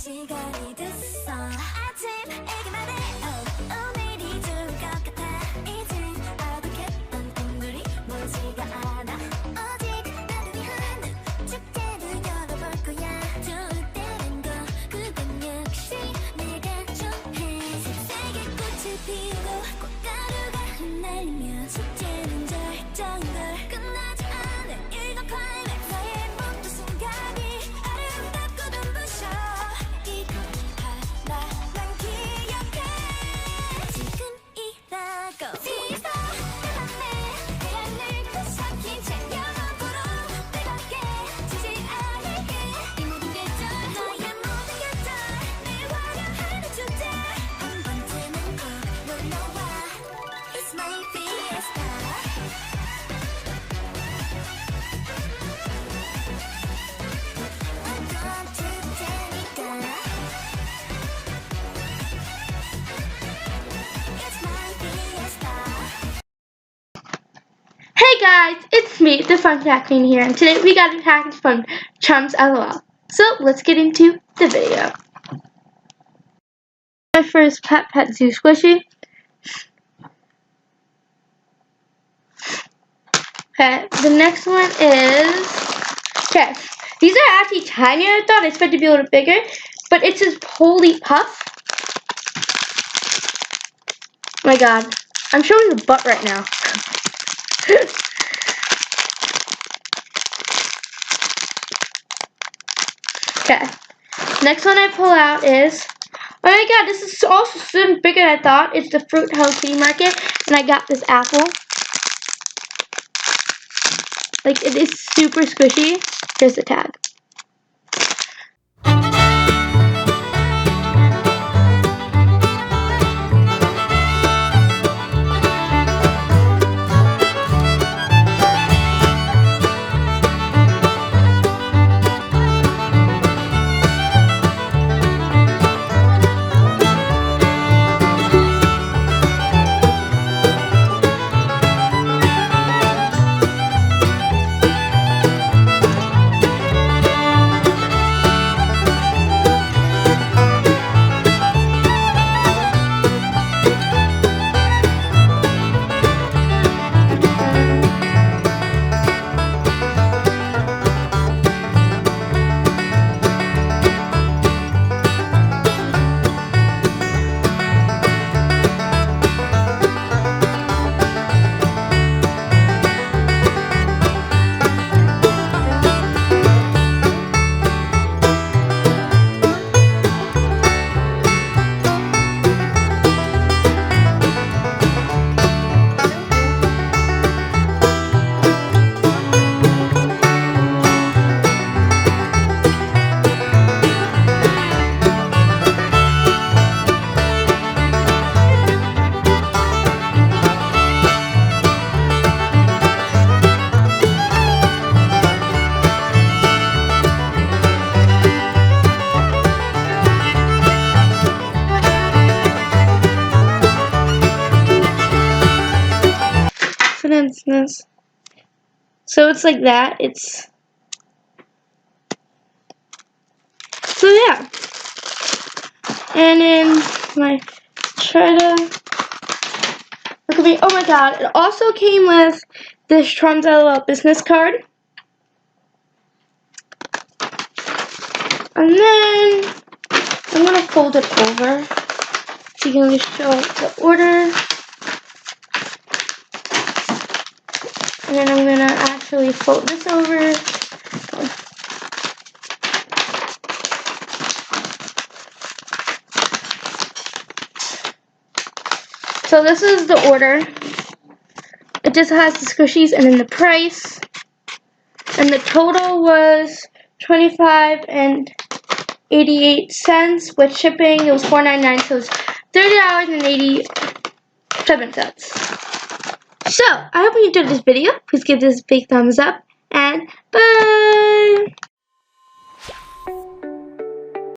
시간이 됐어. 아침 얘기만 해. 오늘이 좋을 것 같아. 이젠 어둑했던 꿈들이 멀지가 않아. 오직 나를 위한 축제를 열어볼 거야. 좋을 때란 거 그건 역시 내가 좋아해. 색색의 꽃을 피우고 꽃가루가 흩날리며 축제는 절정인 걸 끝나지 않은 이건 클라이맥스. 나의 모든 순간이 아름답고 눈부셔. Hey guys, it's me, the Fun Cat Queen here, and today we got a package from Charms LOL. So let's get into the video. My first Pet Zoo squishy. Okay, the next one is, okay, these are actually tinier. I thought I expected to be a little bigger, but it's this Polly Puff. Oh my god, I'm showing the butt right now. Okay, next one I pull out is, oh my god, this is also so bigger than I thought. It's the Fruit House City Market, and I got this apple. Like, it is super squishy. Here's the tag. So it's like that. It's so yeah. And then my try to look at me. Oh my god! It also came with this Charms LOL business card. And then I'm gonna fold it over so you can just show the order. And then I'm gonna actually fold this over. So this is the order. It just has the squishies and then the price. And the total was $25.88 with shipping. It was $4.99, so it was $30.87. So, I hope you enjoyed this video. Please give this a big thumbs up, and bye!